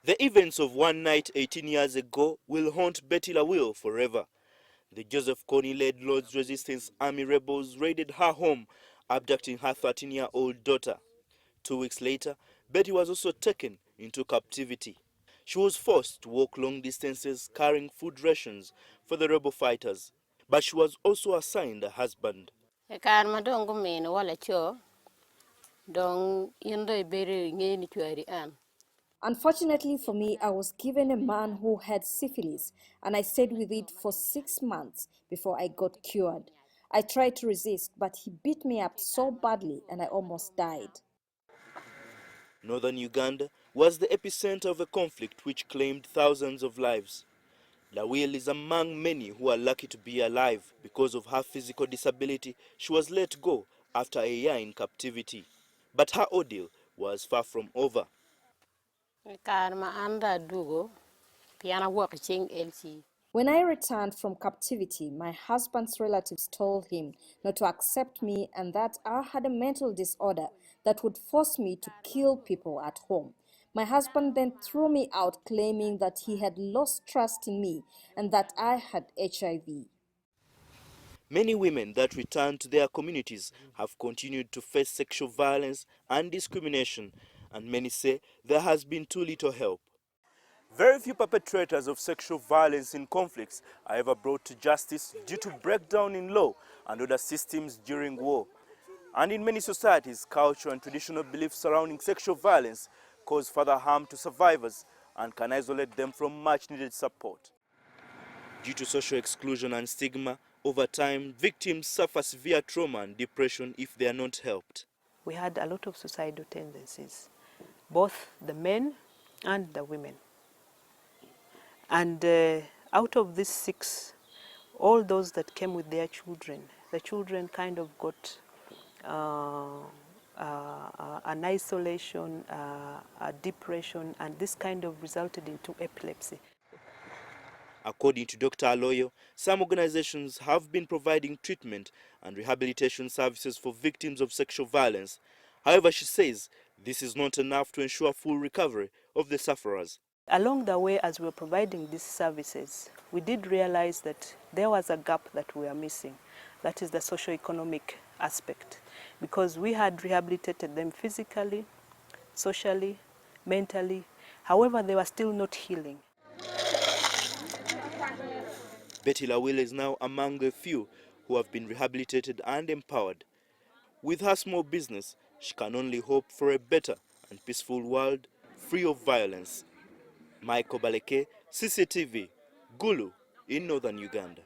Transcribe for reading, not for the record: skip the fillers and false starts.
The events of one night 18 years ago will haunt Betty Lawil forever. The Joseph Kony-led Lord's Resistance Army rebels raided her home, abducting her 13-year-old daughter. 2 weeks later, Betty was also taken into captivity. She was forced to walk long distances carrying food rations for the rebel fighters. But she was also assigned a husband. Unfortunately for me, I was given a man who had syphilis, and I stayed with it for 6 months before I got cured. I tried to resist, but he beat me up so badly and I almost died. Northern Uganda was the epicenter of a conflict which claimed thousands of lives. Lawil is among many who are lucky to be alive. Because of her physical disability, she was let go after a year in captivity. But her ordeal was far from over. When I returned from captivity, my husband's relatives told him not to accept me and that I had a mental disorder that would force me to kill people at home. My husband then threw me out, claiming that he had lost trust in me and that I had HIV. Many women that return to their communities have continued to face sexual violence and discrimination, and many say there has been too little help. Very few perpetrators of sexual violence in conflicts are ever brought to justice due to breakdown in law and other systems during war. And in many societies, culture and traditional beliefs surrounding sexual violence cause further harm to survivors and can isolate them from much-needed support. Due to social exclusion and stigma, over time, victims suffer severe trauma and depression if they are not helped. We had a lot of suicidal tendencies, both the men and the women. And out of these 6, all those that came with their children, the children kind of got an isolation, a depression, and this kind of resulted into epilepsy. According to Dr. Aloyo, some organizations have been providing treatment and rehabilitation services for victims of sexual violence. However, she says this is not enough to ensure full recovery of the sufferers. Along the way, as we were providing these services, we did realize that there was a gap that we are missing. That is the socio-economic aspect, because we had rehabilitated them physically, socially, mentally. However, they were still not healing. Betty Lawil is now among the few who have been rehabilitated and empowered. With her small business, she can only hope for a better and peaceful world free of violence. Baleke, CCTV, Gulu, in northern Uganda.